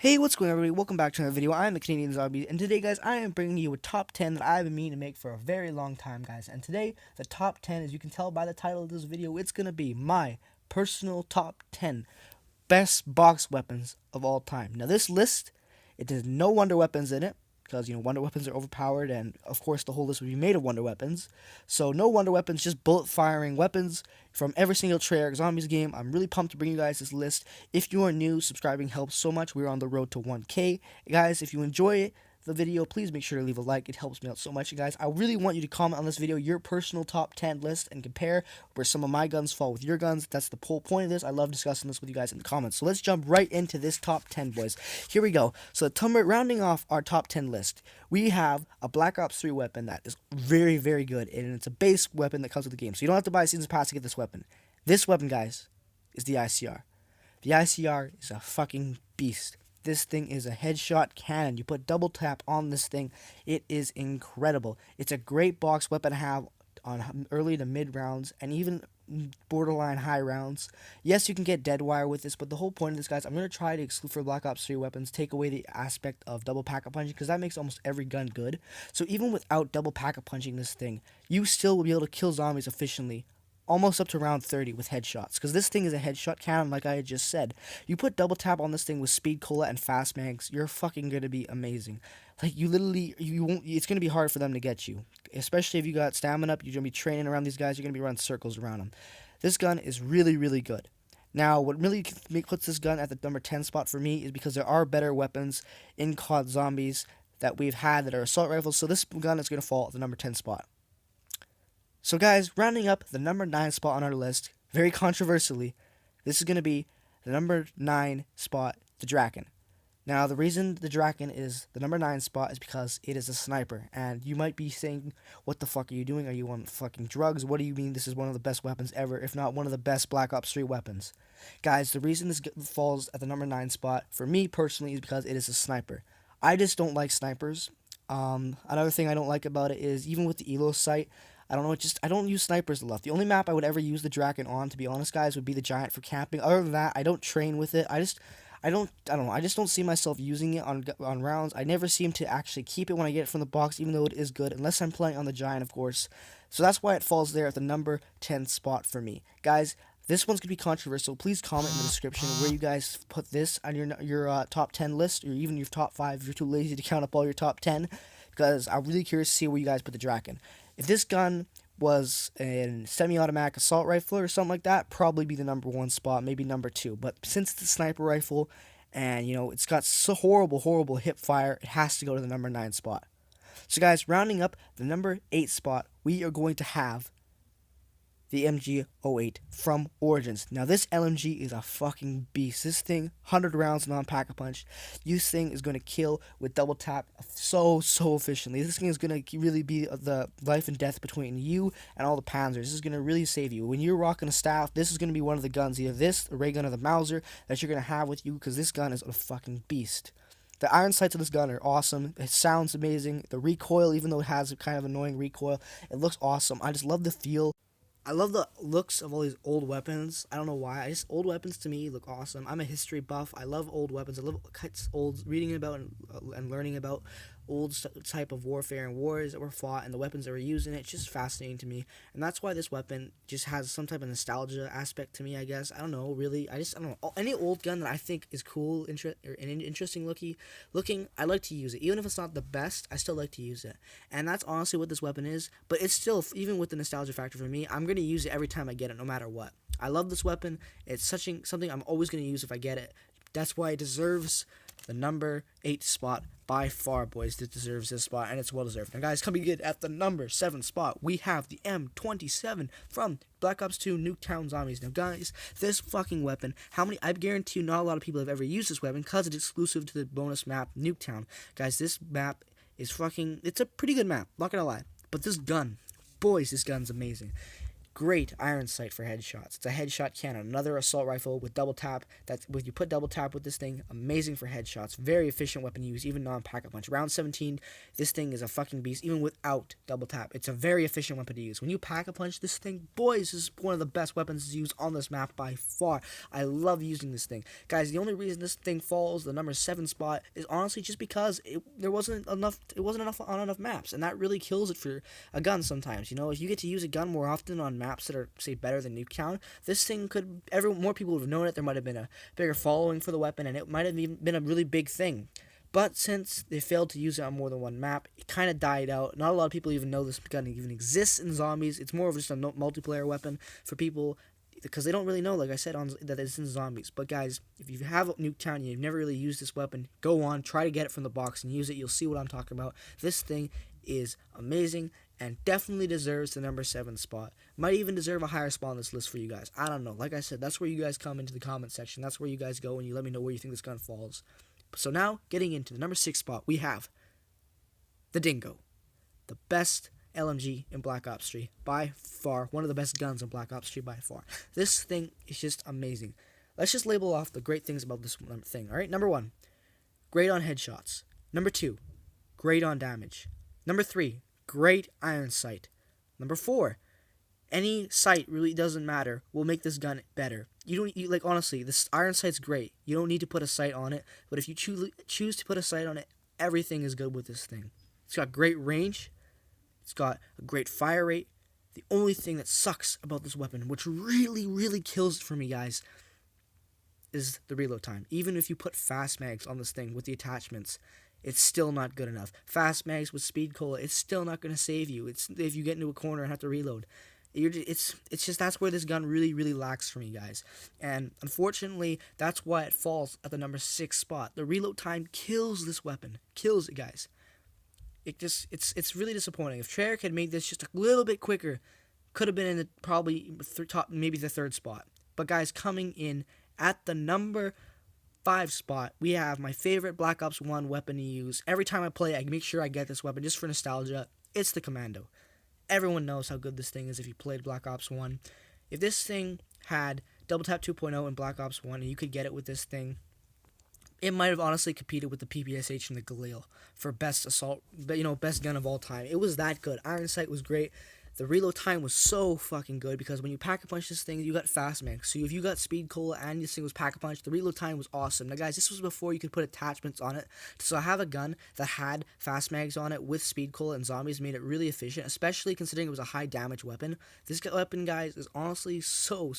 Hey, what's going on, everybody? Welcome back to another video. I am the Canadian Zombie, and today, guys, I am bringing you a top 10 that I've been meaning to make for a very long time, guys. And today, the top 10, as you can tell by the title of this video, it's going to be my personal top 10 best box weapons of all time. Now, this list, it has no wonder weapons in it, because, wonder weapons are overpowered, and, of course, the whole list would be made of wonder weapons. So, no wonder weapons, just bullet-firing weapons from every single Treyarch Zombies game. I'm really pumped to bring you guys this list. If you are new, subscribing helps so much. We're on the road to 1K. Guys, if you enjoy it, the video, please make sure to leave a like. It helps me out so much. And guys, I really want you to comment on this video your personal top 10 list and compare where some of my guns fall with your guns. That's the whole point of this. I love discussing this with you guys in the comments. So let's jump right into this top 10, boys. Here we go. So rounding off our top 10 list, we have a Black Ops 3 weapon that is very, very good, and it's a base weapon that comes with the game. So you don't have to buy a season pass to get this weapon. This weapon, guys, is the ICR. The ICR is a fucking beast. This thing is a headshot cannon. You put double tap on this thing. It is incredible. It's a great box weapon to have on early to mid rounds and even borderline high rounds. Yes, you can get dead wire with this, but the whole point of this, guys, I'm going to try to exclude for Black Ops 3 weapons, take away the aspect of double pack-up punching, because that makes almost every gun good. So even without double pack-up punching this thing, you still will be able to kill zombies efficiently almost up to round 30 with headshots, because this thing is a headshot cannon, like I had just said. You put double tap on this thing with speed cola and fast mags, you're fucking gonna be amazing. Like, you literally, you won't, it's gonna be hard for them to get you, especially if you got stamina up. You're gonna be training around these guys, you're gonna be running circles around them. This gun is really, really good. Now, what really puts this gun at the number 10 spot for me is because there are better weapons in COD Zombies that we've had that are assault rifles, so this gun is gonna fall at the number 10 spot. So, guys, rounding up the number 9 spot on our list, very controversially, this is going to be the number 9 spot, the Drakken. Now, the reason the Drakken is the number 9 spot is because it is a sniper. And you might be saying, what the fuck are you doing? Are you on fucking drugs? What do you mean this is one of the best weapons ever, if not one of the best Black Ops 3 weapons? Guys, the reason this falls at the number 9 spot, for me personally, is because it is a sniper. I just don't like snipers. Another thing I don't like about it is, even with the Elo sight, I don't know, I don't use snipers a lot. The only map I would ever use the Drakken on, to be honest, guys, would be the Giant for camping. Other than that, I don't train with it. I don't know. I just don't see myself using it on rounds. I never seem to actually keep it when I get it from the box, even though it is good, unless I'm playing on the Giant, of course. So that's why it falls there at the number 10 spot for me. Guys, this one's going to be controversial. Please comment in the description where you guys put this on your top 10 list, or even your top 5 if you're too lazy to count up all your top 10, because I'm really curious to see where you guys put the Drakken. If this gun was a semi-automatic assault rifle or something like that, probably be the number 1 spot, maybe number 2. But since it's a sniper rifle and, it's got so horrible hip fire, it has to go to the number 9 spot. So, guys, rounding up the number 8 spot, we are going to have the MG08 from Origins. Now, this LMG is a fucking beast. This thing, 100 rounds non-pack-a-punch. This thing is going to kill with double tap so efficiently. This thing is going to really be the life and death between you and all the Panzers. This is going to really save you. When you're rocking a staff, this is going to be one of the guns, either this, the ray gun, or the Mauser, that you're going to have with you, because this gun is a fucking beast. The iron sights of this gun are awesome. It sounds amazing. The recoil, even though it has a kind of annoying recoil, it looks awesome. I just love the feel. I love the looks of all these old weapons. I don't know why. Old weapons to me look awesome. I'm a history buff. I love old weapons. I love reading about and learning about old type of warfare and wars that were fought and the weapons that were used in it. It's just fascinating to me. And that's why this weapon just has some type of nostalgia aspect to me, I guess. I don't know, really. I don't know. Any old gun that I think is cool or interesting looking, I like to use it. Even if it's not the best, I still like to use it. And that's honestly what this weapon is. But it's still, even with the nostalgia factor for me, I'm going to use it every time I get it, no matter what. I love this weapon. It's something I'm always going to use if I get it. That's why it deserves the number 8 spot. By far, boys, it deserves this spot, and it's well deserved. Now, guys, coming in at the number 7 spot, we have the M27 from Black Ops 2 Nuketown Zombies. Now, guys, this fucking weapon, I guarantee you not a lot of people have ever used this weapon, because it's exclusive to the bonus map Nuketown. Guys, this map is it's a pretty good map, not gonna lie. But this gun, boys, this gun's amazing. Great iron sight for headshots. It's a headshot cannon, another assault rifle with double tap. That's when you put double tap with this thing, amazing for headshots. Very efficient weapon to use, even non-pack-a-punch. Round 17, this thing is a fucking beast, even without double tap. It's a very efficient weapon to use. When you pack-a-punch this thing, boys, this is one of the best weapons to use on this map by far. I love using this thing. Guys, the only reason this thing falls the number 7 spot is honestly just because it wasn't enough on enough maps, and that really kills it for a gun sometimes. You know, if you get to use a gun more often on maps that are, say, better than Nuketown, this thing could, more people would have known it. There might have been a bigger following for the weapon, and it might have even been a really big thing. But since they failed to use it on more than one map, it kind of died out. Not a lot of people even know this gun even exists in zombies. It's more of just a multiplayer weapon for people because they don't really know, like I said, that it's in zombies. But guys, if you have Nuketown and you've never really used this weapon, go on, try to get it from the box and use it. You'll see what I'm talking about. This thing is amazing and definitely deserves the number 7 spot. Might even deserve a higher spot on this list for you guys. I don't know. Like I said, that's where you guys come into the comment section. That's where you guys go and you let me know where you think this gun falls. So now, getting into the number 6 spot, we have the Dingo. The best LMG in Black Ops 3 by far. One of the best guns in Black Ops 3 by far. This thing is just amazing. Let's just label off the great things about this thing. Alright, number 1, great on headshots. Number 2, great on damage. Number 3, great iron sight. Number 4, any sight really doesn't matter. Will make this gun better. Like honestly, this iron sight's great. You don't need to put a sight on it, but if you choose to put a sight on it, everything is good with this thing. It's got great range. It's got a great fire rate. The only thing that sucks about this weapon, which really, really kills it for me, guys, is the reload time. Even if you put fast mags on this thing with the attachments, it's still not good enough. Fast mags with speed cola, it's still not going to save you. It's if you get into a corner and have to reload. It's just that's where this gun really, really lacks for me, guys. And unfortunately, that's why it falls at the number 6 spot. The reload time kills this weapon. Kills it, guys. It's really disappointing. If Treyarch had made this just a little bit quicker, could have been in the probably top, maybe the 3rd spot. But guys, coming in at the number 5 spot, we have my favorite Black Ops 1 weapon to use. Every time I play, I make sure I get this weapon just for nostalgia. It's the Commando. Everyone knows how good this thing is if you played Black Ops 1. If this thing had Double Tap 2.0 in Black Ops 1 and you could get it with this thing, it might have honestly competed with the PPSH and the Galil for best assault, best gun of all time. It was that good. Iron sight was great. The reload time was so fucking good because when you pack-a-punch this thing, you got fast mags. So if you got speed cola and this thing was pack-a-punch, the reload time was awesome. Now guys, this was before you could put attachments on it. So I have a gun that had fast mags on it with speed cola and zombies, made it really efficient, especially considering it was a high damage weapon. This weapon, guys, is honestly so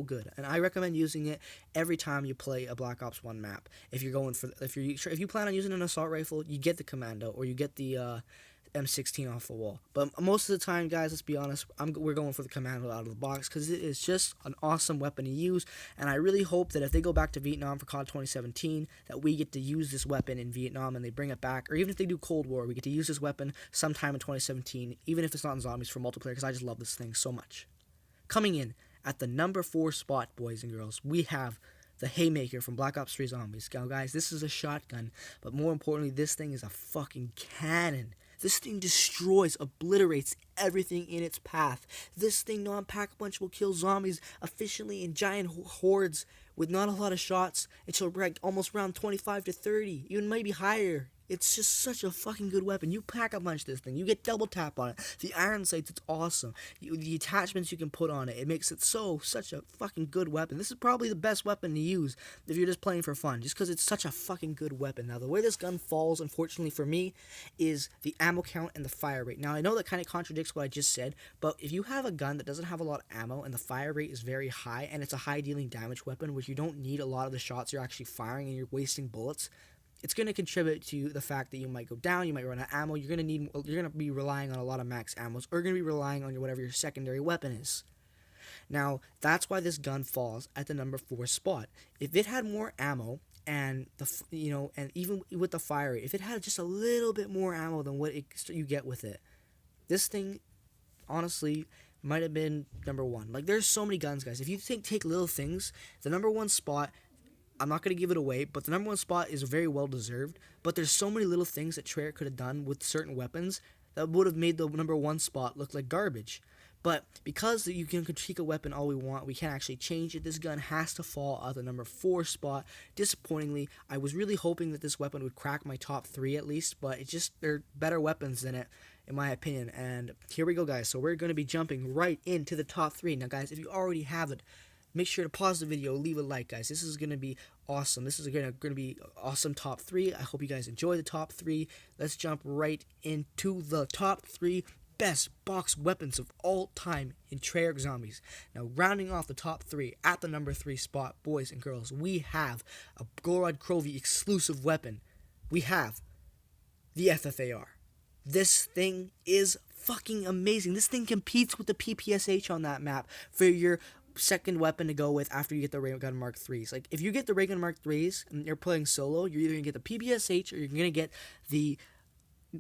good, and I recommend using it every time you play a Black Ops 1 map. If you plan on using an assault rifle, you get the Commando or you get the M16 off the wall. But most of the time, guys, let's be honest, we're going for the Commando out of the box because it is just an awesome weapon to use. And I really hope that if they go back to Vietnam for COD 2017, that we get to use this weapon in Vietnam and they bring it back. Or even if they do Cold War, we get to use this weapon sometime in 2017, even if it's not in zombies, for multiplayer, because I just love this thing so much. Coming in at the number 4 spot, boys and girls, we have the Haymaker from Black Ops 3 Zombies. Now, guys, this is a shotgun, but more importantly, this thing is a fucking cannon. This thing destroys, obliterates everything in its path. This thing non-pack-a-punch will kill zombies efficiently in giant hordes with not a lot of shots until almost around 25 to 30, even maybe higher. It's just such a fucking good weapon. You pack-a-punch this thing. You get double tap on it. The iron sights, it's awesome. The attachments you can put on it, it makes it such a fucking good weapon. This is probably the best weapon to use if you're just playing for fun, just because it's such a fucking good weapon. Now, the way this gun falls, unfortunately for me, is the ammo count and the fire rate. Now, I know that kind of contradicts what I just said, but if you have a gun that doesn't have a lot of ammo and the fire rate is very high, and it's a high dealing damage weapon, which you don't need a lot of the shots you're actually firing and you're wasting bullets, it's going to contribute to the fact that you might go down, you might run out of ammo, you're going to be relying on a lot of max ammos, or you're going to be relying on whatever your secondary weapon is. Now, that's why this gun falls at the number 4 spot. If it had more ammo, and and even with the fire rate, if it had just a little bit more ammo than what you get with it, this thing, honestly, might have been number 1. Like, there's so many guns, guys. If you take little things, the number 1 spot, I'm not going to give it away, but the number 1 spot is very well deserved. But there's so many little things that Treyarch could have done with certain weapons that would have made the number 1 spot look like garbage. But because you can critique a weapon all we want, we can't actually change it. This gun has to fall at the number 4 spot. Disappointingly, I was really hoping that this weapon would crack my top 3 at least, but there are better weapons than it, in my opinion. And here we go, guys. So we're going to be jumping right into the top 3. Now, guys, if you already have it, make sure to pause the video, leave a like, guys. This is going to be awesome. This is going to be awesome top 3. I hope you guys enjoy the top 3. Let's jump right into the top 3 best box weapons of all time in Treyarch Zombies. Now, rounding off the top 3 at the number 3 spot, boys and girls, we have a Gorod Krovi exclusive weapon. We have the FFAR. This thing is fucking amazing. This thing competes with the PPSH on that map for your second weapon to go with after you get the Ray Gun Mark 3s. Like, if you get the Ray Gun Mark 3s and you're playing solo, you're either going to get the PPSH or you're going to get the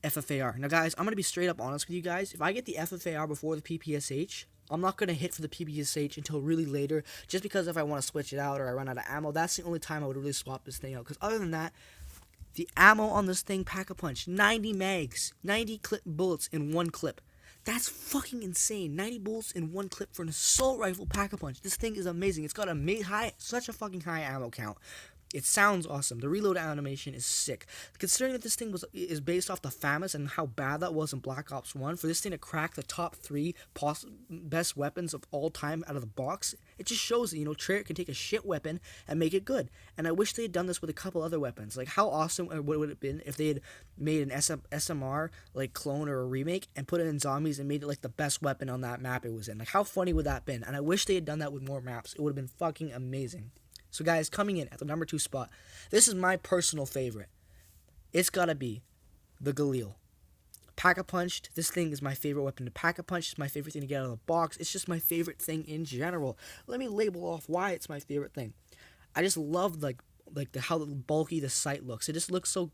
FFAR. Now, guys, I'm going to be straight up honest with you guys. If I get the FFAR before the PPSH, I'm not going to hit for the PPSH until really later, just because if I want to switch it out or I run out of ammo, that's the only time I would really swap this thing out. Because other than that, the ammo on this thing, Pack-a-Punch, 90 mags, 90 bullets in one clip. That's fucking insane. 90 bullets in one clip for an assault rifle Pack-a-Punch. This thing is amazing. It's got such a fucking high ammo count. It sounds awesome. The reload animation is sick. Considering that this thing is based off the FAMAS and how bad that was in Black Ops 1, for this thing to crack the top 3 best weapons of all time out of the box, it just shows that, Treyarch can take a shit weapon and make it good. And I wish they had done this with a couple other weapons. Like, how awesome would it have been if they had made an SMR, like, clone or a remake and put it in Zombies and made it, like, the best weapon on that map it was in. Like, how funny would that have been? And I wish they had done that with more maps. It would have been fucking amazing. So, guys, coming in at the number 2 spot, this is my personal favorite. It's gotta be the Galil. Pack-a-Punched, this thing is my favorite weapon to Pack-a-Punch. It's my favorite thing to get out of the box. It's just my favorite thing in general. Let me label off why it's my favorite thing. I just love, how bulky the sight looks. It just looks so,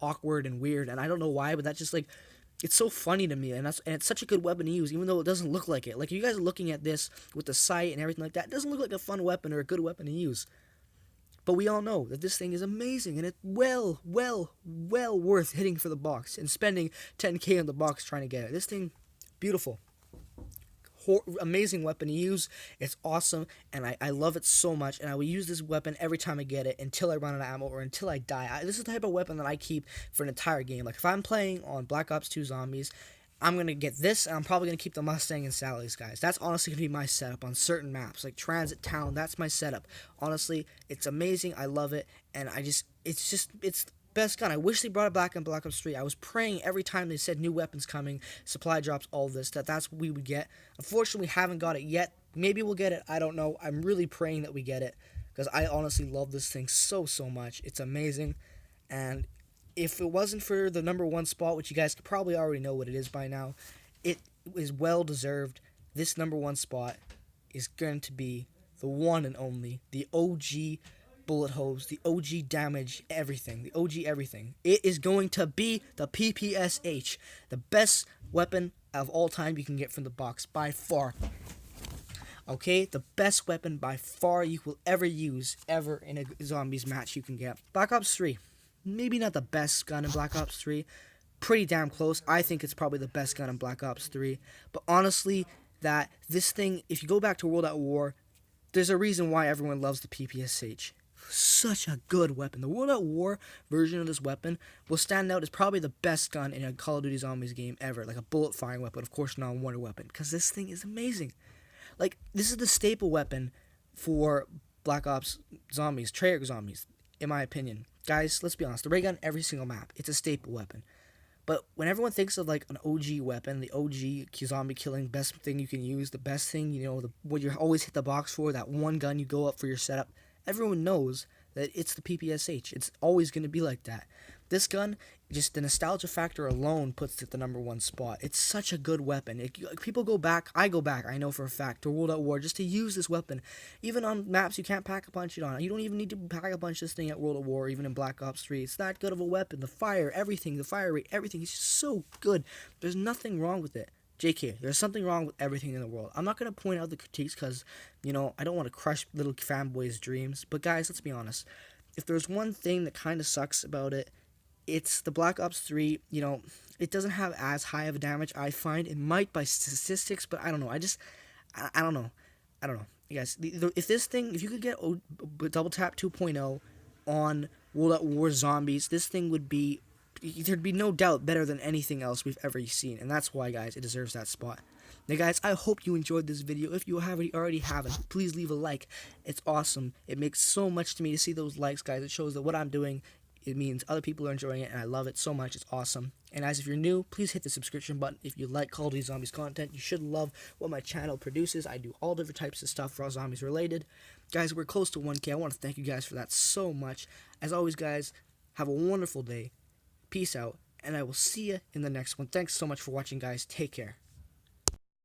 awkward and weird, and I don't know why, but that's just, it's so funny to me, and it's such a good weapon to use, even though it doesn't look like it. Like, if you guys are looking at this with the sight and everything like that, it doesn't look like a fun weapon or a good weapon to use. But we all know that this thing is amazing, and it's well worth hitting for the box and spending 10K on the box trying to get it. This thing, beautiful. Amazing weapon to use. It's awesome, and I love it so much, and I will use this weapon every time I get it until I run out of ammo or until I die. This is the type of weapon that I keep for an entire game. Like, if I'm playing on Black Ops 2 Zombies, I'm going to get this, and I'm probably going to keep the Mustang and Sally's, guys. That's honestly going to be my setup on certain maps, like Transit Town. That's my setup. Honestly, it's amazing. I love it, and it's the best gun. I wish they brought it back in Black Ops 3. I was praying every time they said new weapons coming, supply drops, all this, that's what we would get. Unfortunately, we haven't got it yet. Maybe we'll get it. I don't know. I'm really praying that we get it, because I honestly love this thing so much. It's amazing, and if it wasn't for the number 1 spot, which you guys could probably already know what it is by now, it is well deserved. This number 1 spot is going to be the one and only, the OG bullet hose, the OG damage, everything, the OG everything. It is going to be the PPSH, the best weapon of all time you can get from the box by far. Okay, the best weapon by far you will ever use, ever in a Zombies match you can get. Black Ops 3. Maybe not the best gun in Black Ops 3. Pretty damn close. I think it's probably the best gun in Black Ops 3. But honestly, that this thing, if you go back to World at War, there's a reason why everyone loves the PPSH. Such a good weapon. The World at War version of this weapon will stand out as probably the best gun in a Call of Duty Zombies game ever. Like a bullet firing weapon, of course not a wonder weapon. Because this thing is amazing. Like, this is the staple weapon for Black Ops Zombies, Treyarch Zombies, in my opinion. Guys, let's be honest, the ray gun, every single map, it's a staple weapon. But when everyone thinks of, like, an OG weapon, the OG zombie killing, best thing you can use, the best thing, what you always hit the box for, that one gun you go up for your setup, everyone knows that it's the PPSH. It's always going to be like that. This gun, just the nostalgia factor alone puts it at the number 1 spot. It's such a good weapon. People go back, I go back, I know for a fact, to World at War just to use this weapon. Even on maps you can't Pack-a-Punch it on. You don't even need to Pack-a-Punch this thing at World at War, even in Black Ops 3. It's that good of a weapon. The fire, everything, the fire rate, everything is just so good. There's nothing wrong with it. JK, there's something wrong with everything in the world. I'm not going to point out the critiques because, I don't want to crush little fanboys' dreams. But guys, let's be honest. If there's one thing that kind of sucks about it, it's the Black Ops 3, it doesn't have as high of a damage, I find. It might by statistics, but I don't know. I don't know. I don't know. You guys, if you could get Double Tap 2.0 on World at War Zombies, this thing would be, there'd be no doubt better than anything else we've ever seen. And that's why, guys, it deserves that spot. Now, guys, I hope you enjoyed this video. If you already haven't, please leave a like. It's awesome. It makes so much to me to see those likes, guys. It shows that what I'm doing, it means other people are enjoying it, and I love it so much. It's awesome. And guys, if you're new, please hit the subscription button. If you like Call of Duty Zombies content, you should love what my channel produces. I do all different types of stuff for all zombies related. Guys, we're close to 1K. I want to thank you guys for that so much. As always, guys, have a wonderful day. Peace out, and I will see you in the next one. Thanks so much for watching, guys. Take care.